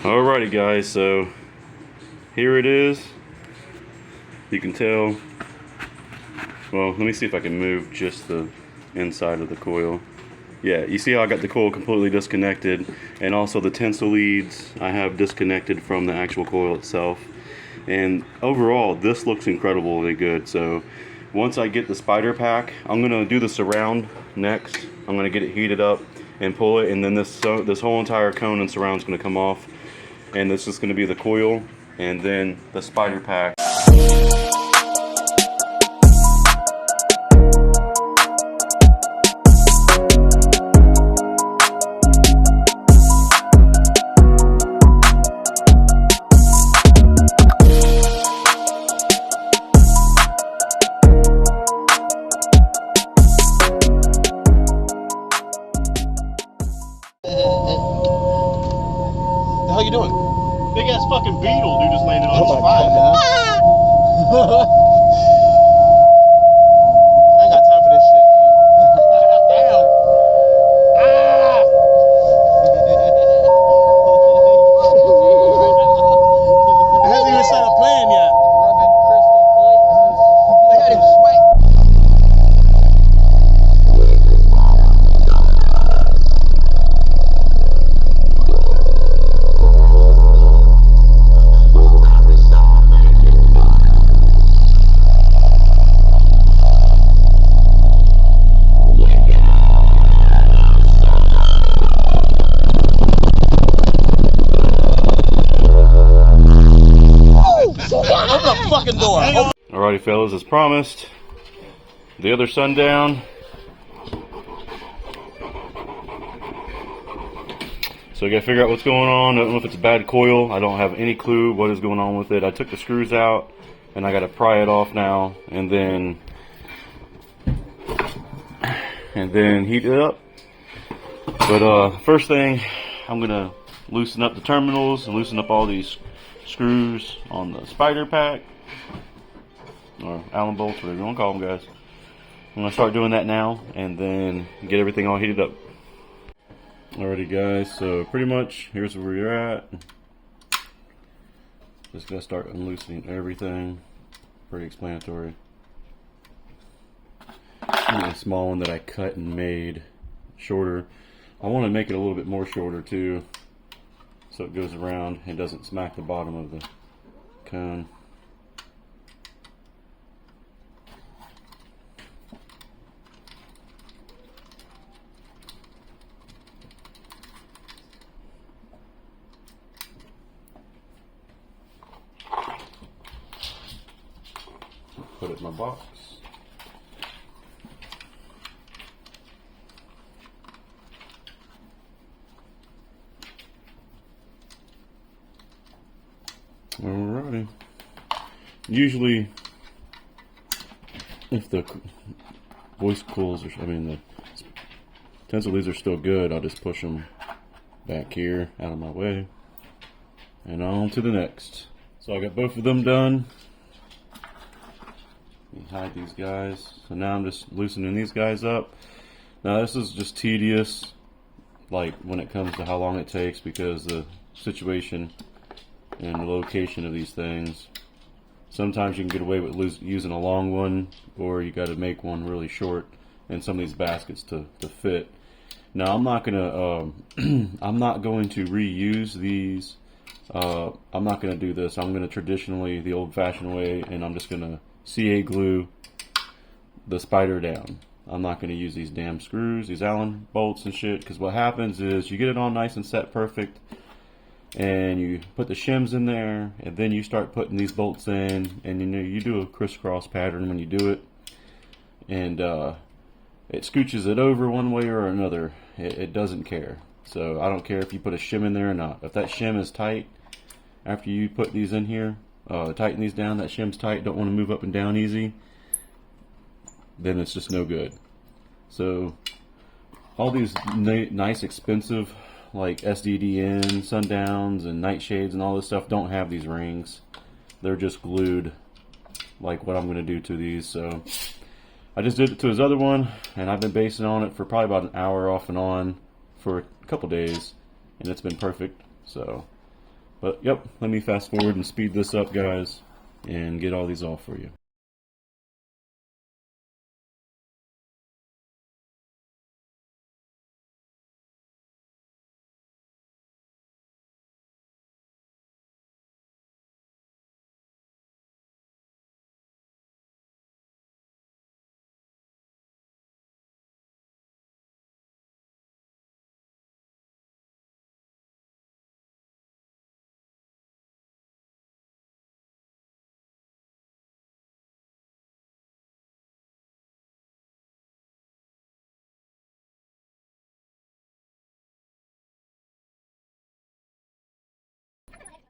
Alrighty guys, so here it is. You can tell, well, let me see if I can move just the inside of the coil. Yeah, you see how I got the coil completely disconnected, and also the tensile leads I have disconnected from the actual coil itself. And overall, this looks incredibly good. So once I get the spider pack, I'm gonna do the surround next. I'm gonna get it heated up and pull it, and then this whole entire cone and surround is gonna come off. And this is going to be the coil and then the spider pack. How you doing? Big ass fucking beetle, dude, just landed on his my spine. God. I ain't got time for this shit, man. Damn. Ah! It hasn't even started playing yet. Rubbing crystal plates. Look at him sweat. Fucking door. Alrighty fellas, as promised, the other sundown. So I gotta figure out what's going on. I don't know if it's a bad coil. I don't have any clue what is going on with it. I took the screws out and I gotta pry it off now and then heat it up. But first thing, I'm gonna loosen up the terminals and loosen up all these screws on the spider pack, or Allen bolts, whatever you want to call them, guys. I'm going to start doing that now and then get everything all heated up. Alrighty guys, so pretty much here's where you're at. Just got to start unloosening everything. Pretty explanatory. A small one that I cut and made shorter. I want to make it a little bit more shorter too, so it goes around and doesn't smack the bottom of the cone. Put it in my box. Alrighty. Usually, if the voice coils, the tensile leads are still good, I'll just push them back here out of my way and on to the next. So I got both of them done. Let me hide these guys. So now I'm just loosening these guys up. Now this is just tedious, like when it comes to how long it takes, because the situation and the location of these things. Sometimes you can get away with using a long one, or you got to make one really short in some of these baskets to fit. Now I'm not gonna I'm not going to reuse these. I'm not gonna do this. I'm gonna traditionally the old-fashioned way, and I'm just gonna CA glue the spider down. I'm not gonna use these damn screws, these Allen bolts and shit, because what happens is you get it all nice and set perfect, and you put the shims in there, and then you start putting these bolts in, and you do a crisscross pattern when you do it, and it scooches it over one way or another. It doesn't care. So I don't care if you put a shim in there or not. If that shim is tight after you put these in here, tighten these down, that shim's tight, don't want to move up and down easy, then it's just no good. So all these nice expensive like SDDN, sundowns, and nightshades and all this stuff don't have these rings. They're just glued, like what I'm going to do to these. So I just did it to his other one, and I've been basing on it for probably about an hour off and on for a couple days, and it's been perfect. So But yep, let me fast forward and speed this up, guys, and get all these off for you.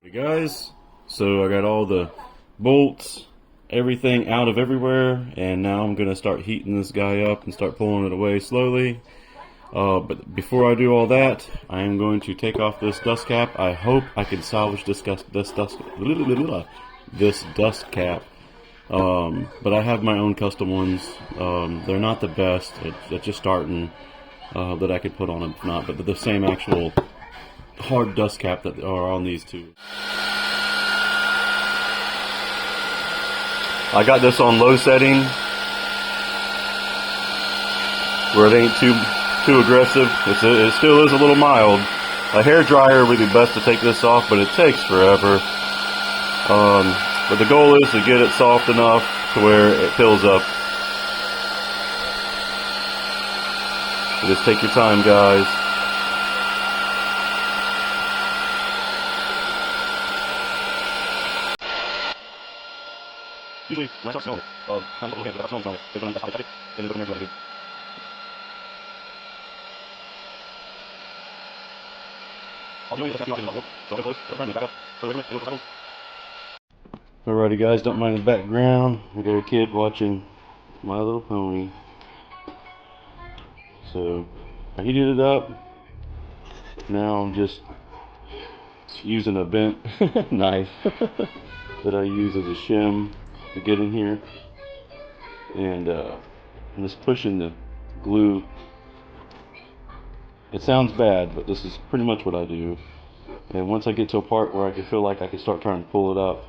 Hey guys, so I got all the bolts, everything out of everywhere, and now I'm going to start heating this guy up and start pulling it away slowly. But before I do all that, I am going to take off this dust cap. I hope I can salvage this dust cap. But I have my own custom ones. They're not the best. They're just starting that I could put on them, if not, but they're the same actual hard dust cap that are on these two. I got this on low setting where it ain't too aggressive. It still is a little mild. A hair dryer would be best to take this off, but it takes forever. But the goal is to get it soft enough to where it fills up. So just take your time, guys. Usually, when I start smelling it, I'm a little hand, but I start smelling it. They're going to touch it, and then they're going to do. Alrighty guys, don't mind the background. I got a kid watching My Little Pony. So I heated it up. Now I'm just using a bent knife that I use as a shim to get in here, and I'm just pushing the glue. It sounds bad, but this is pretty much what I do. And once I get to a part where I can feel like I can start trying to pull it up,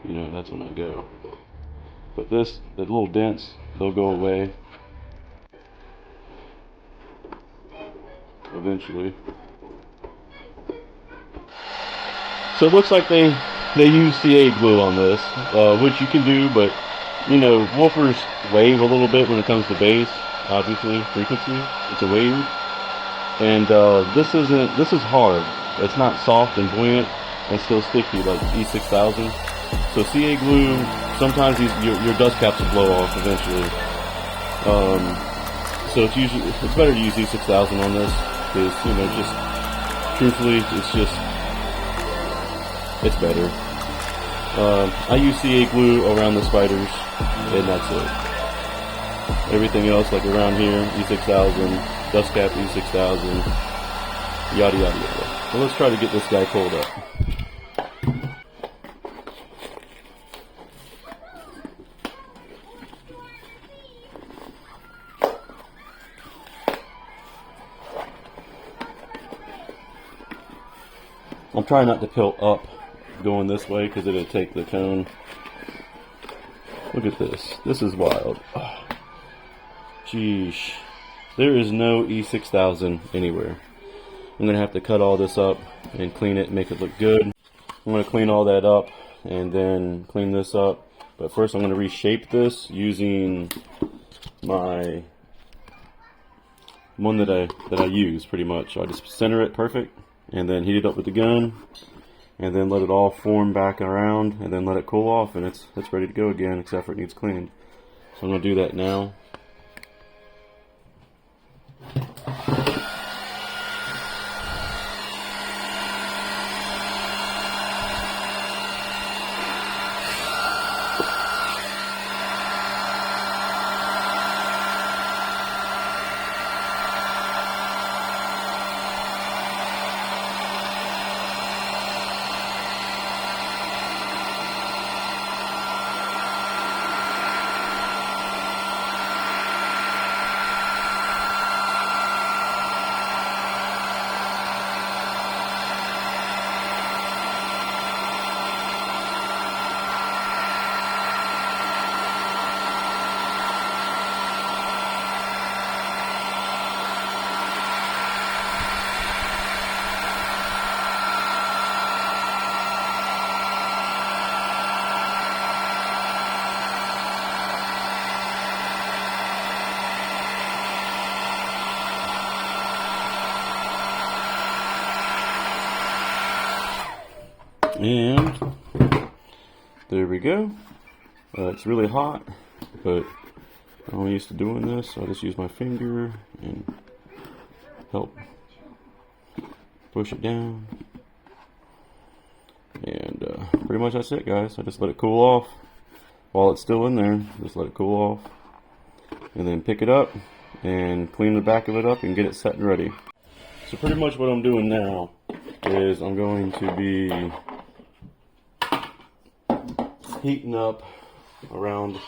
you know, that's when I go. But the little dents, they'll go away eventually. So it looks like they use CA glue on this, which you can do, but you know, woofers wave a little bit when it comes to bass, obviously, frequency. It's a wave. And this is hard. It's not soft and buoyant and still sticky like E6000. So CA glue, sometimes your dust caps will blow off eventually. So it's better to use E6000 on this, because, you know, just truthfully, it's better. I use CA glue around the spiders, and that's it. Everything else, like around here, E6000, dust cap E6000, yada yada yada. So let's try to get this guy pulled up. I'm trying not to tilt up going this way because it'll take the tone. Look at this. This is wild. Jeez. There is no E6000 anywhere. I'm going to have to cut all this up and clean it and make it look good. I'm going to clean all that up and then clean this up. But first I'm going to reshape this using my one that I use pretty much. I just center it perfect and then heat it up with the gun and then let it all form back around and then let it cool off, and it's ready to go again, except for it needs cleaned. So I'm going to do that now. And there we go. It's really hot, but I'm used to doing this, so I just use my finger and help push it down. And pretty much that's it, guys. I just let it cool off while it's still in there. Just let it cool off, and then pick it up and clean the back of it up and get it set and ready. So pretty much what I'm doing now is I'm going to be heating up around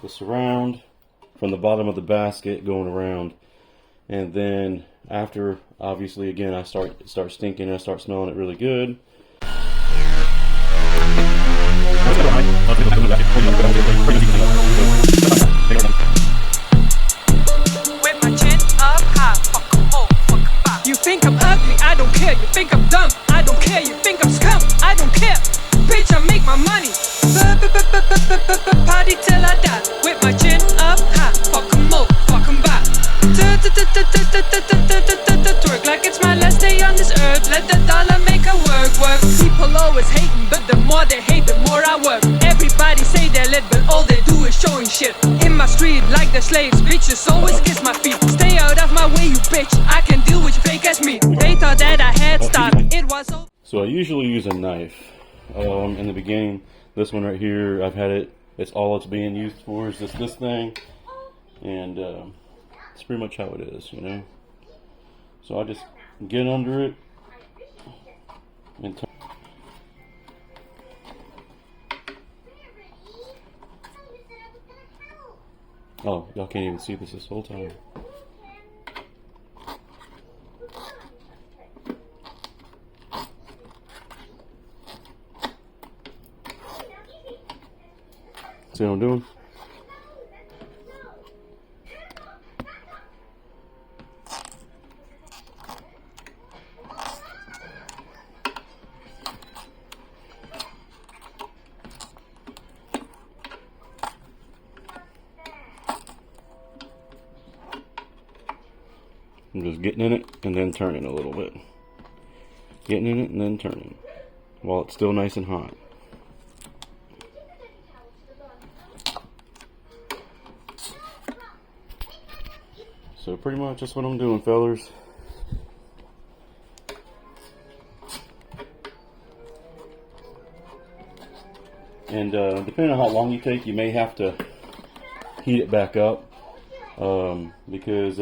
the surround from the bottom of the basket going around, and then after, obviously, again, I start stinking, I start smelling it really good. With my chin up high, fuck 'em all, fuck 'em back. You think I'm ugly, I don't care. You think I'm dumb, I don't care. You think I'm scum, I don't care. Bitch, I make my money. Party till I die. With my chin up high, fuck 'em all, fuck 'em back. Twerk like it's my last day on this earth. Let the dollar make her work. People always hating, but the more they hate, the more I work. Everybody say they're lit, but all they do is showing shit. In my street, like the slaves, bitches always kiss my feet. Stay out of my way, you bitch. I can deal with fake ass me. They thought that I had style. It was so. So I usually use a knife. In the beginning, this one right here, I've had it. It's all it's being used for is this thing, and it's pretty much how it is, you know. So I just get under it and turn. Oh, y'all can't even see this whole time. See what I'm doing? I'm just getting in it and then turning a little bit. Getting in it and then turning while it's still nice and hot. So pretty much that's what I'm doing, fellas. And depending on how long you take, you may have to heat it back up because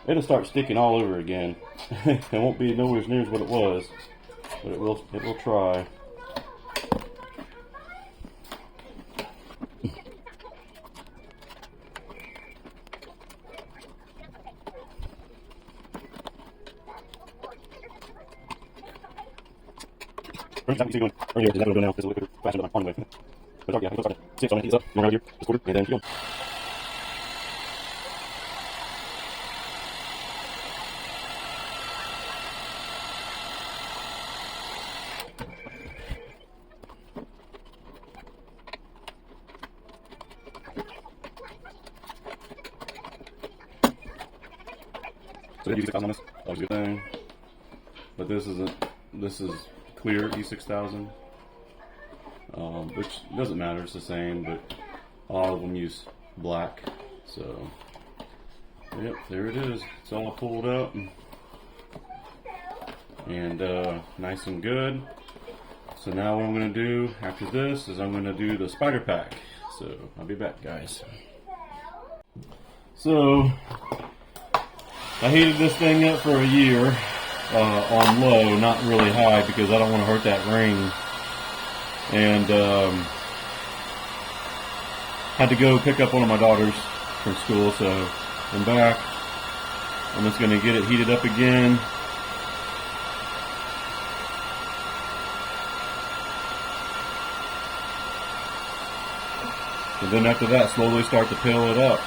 it'll start sticking all over again. It won't be nowhere near as what it was, but it will try. Exactly what you're doing earlier is exactly what I'm doing now. This is a little bit faster than my way. But yeah, I can start to see it, so I'm going to heat this up, go around here, just quarter, and then keep going. So we have U6000 on this, that was a good thing. But this is clear E6000, which doesn't matter, it's the same, but all of them use black. So, yep, there it is. It's all pulled up and nice and good. So now what I'm going to do after this is I'm going to do the spider pack. So I'll be back, guys. So I heated this thing up for a year on low, not really high, because I don't want to hurt that ring. And had to go pick up one of my daughters from school, so I'm back. I'm just going to get it heated up again. And then after that, slowly start to peel it up.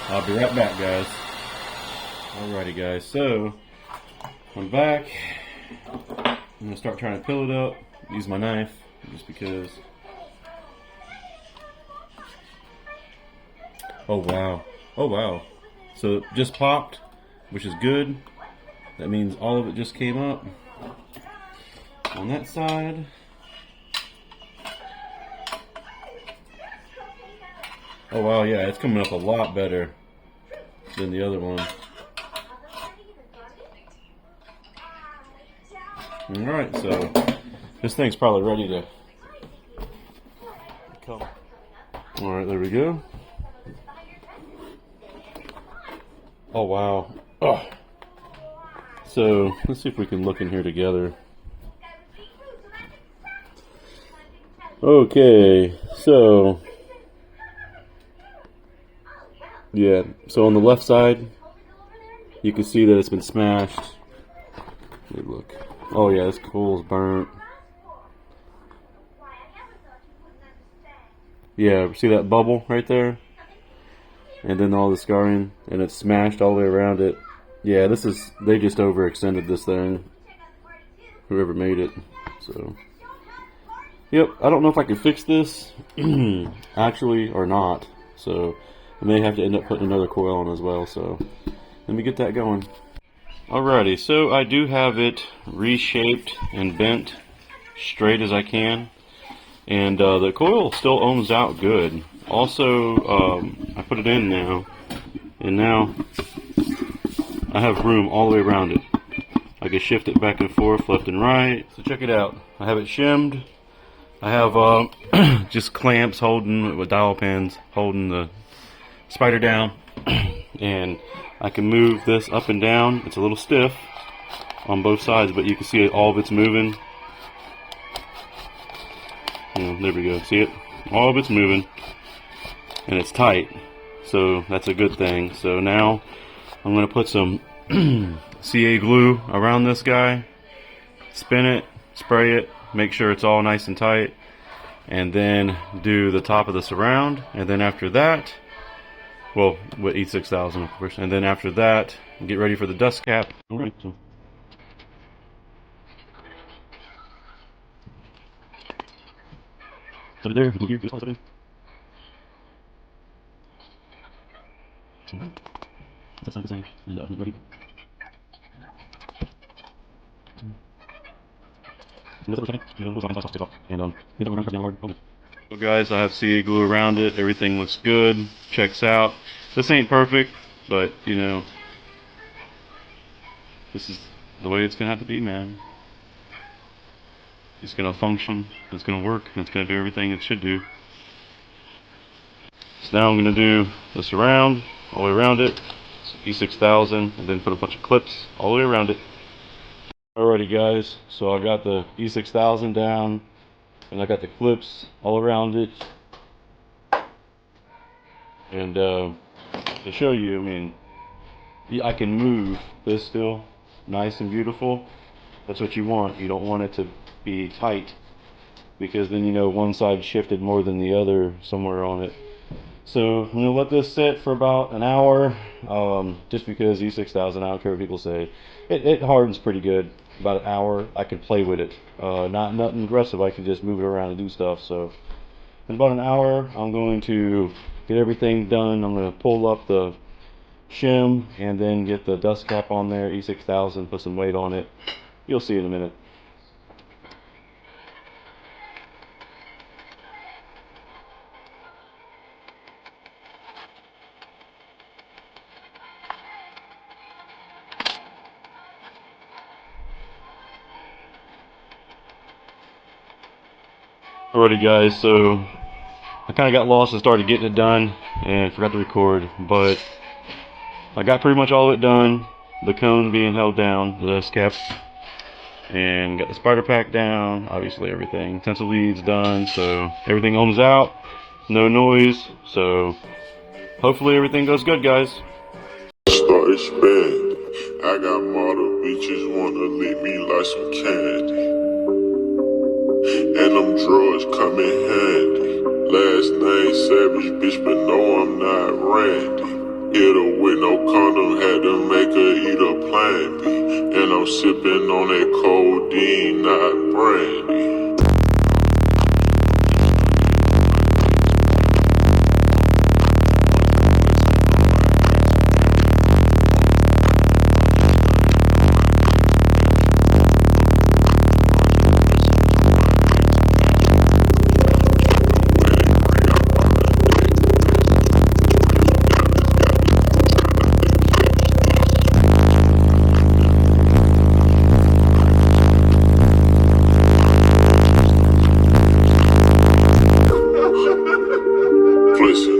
I'll be right back, guys. Alrighty, guys, so I'm back. I'm gonna start trying to peel it up. Use my knife, just because Oh wow. Oh wow. So it just popped, which is good. That means all of it just came up. On that side. Oh wow, yeah, it's coming up a lot better than the other one. Alright, so this thing's probably ready to come. Alright, there we go. Oh wow. Oh. So let's see if we can look in here together. Okay, so yeah, so on the left side you can see that it's been smashed. Let me look. Oh yeah, this coil's burnt. Yeah, see that bubble right there? And then all the scarring, and it's smashed all the way around it. Yeah, this is, they just overextended this thing. Whoever made it. So, yep, I don't know if I can fix this, actually, or not. So, I may have to end up putting another coil on as well, so let me get that going. Alrighty, so I do have it reshaped and bent straight as I can, and the coil still ohms out good. Also, I put it in now, and now I have room all the way around it. I can shift it back and forth, left and right. So check it out. I have it shimmed. I have just clamps holding with dowel pins holding the spider down, and I can move this up and down. It's a little stiff on both sides, but you can see all of it's moving. There we go. See it? All of it's moving, and it's tight. So that's a good thing. So now I'm going to put some CA glue around this guy, spin it, spray it, make sure it's all nice and tight, and then do the top of the surround. And then after that, well, with E6000 of course, and then after that, get ready for the dust cap. Alright, so put it there, here, this one, put it in. That's not the same. Ready? So guys, I have CA glue around it. Everything looks good. Checks out. This ain't perfect, but you know, this is the way it's gonna have to be, man. It's gonna function. It's gonna work. And it's gonna do everything it should do. So now I'm gonna do the surround all the way around it. E6000, and then put a bunch of clips all the way around it. Alrighty guys, so I got the E6000 down, and I got the clips all around it. And to show you, I mean, I can move this still nice and beautiful. That's what you want. You don't want it to be tight, because then you know one side shifted more than the other somewhere on it. So I'm going to let this sit for about an hour, just because E6000, I don't care what people say, it hardens pretty good. About an hour, I can play with it. Nothing aggressive, I can just move it around and do stuff. So in about an hour, I'm going to get everything done. I'm going to pull up the shim and then get the dust cap on there, E6000, put some weight on it. You'll see in a minute. Alrighty guys, so I kind of got lost and started getting it done and forgot to record, but I got pretty much all of it done. The cone being held down, the dust cap, and got the spider pack down, obviously everything. Tensile leads done, so everything ohms out, no noise, so hopefully everything goes good, guys. Started spending. I got model bitches wanna lick me like some candy. And them drugs come in handy. Last name Savage, bitch, but no, I'm not Randy. Hit her with no condom, had to make her eat a Plan B. And I'm sipping on that codeine, not brandy. flexing.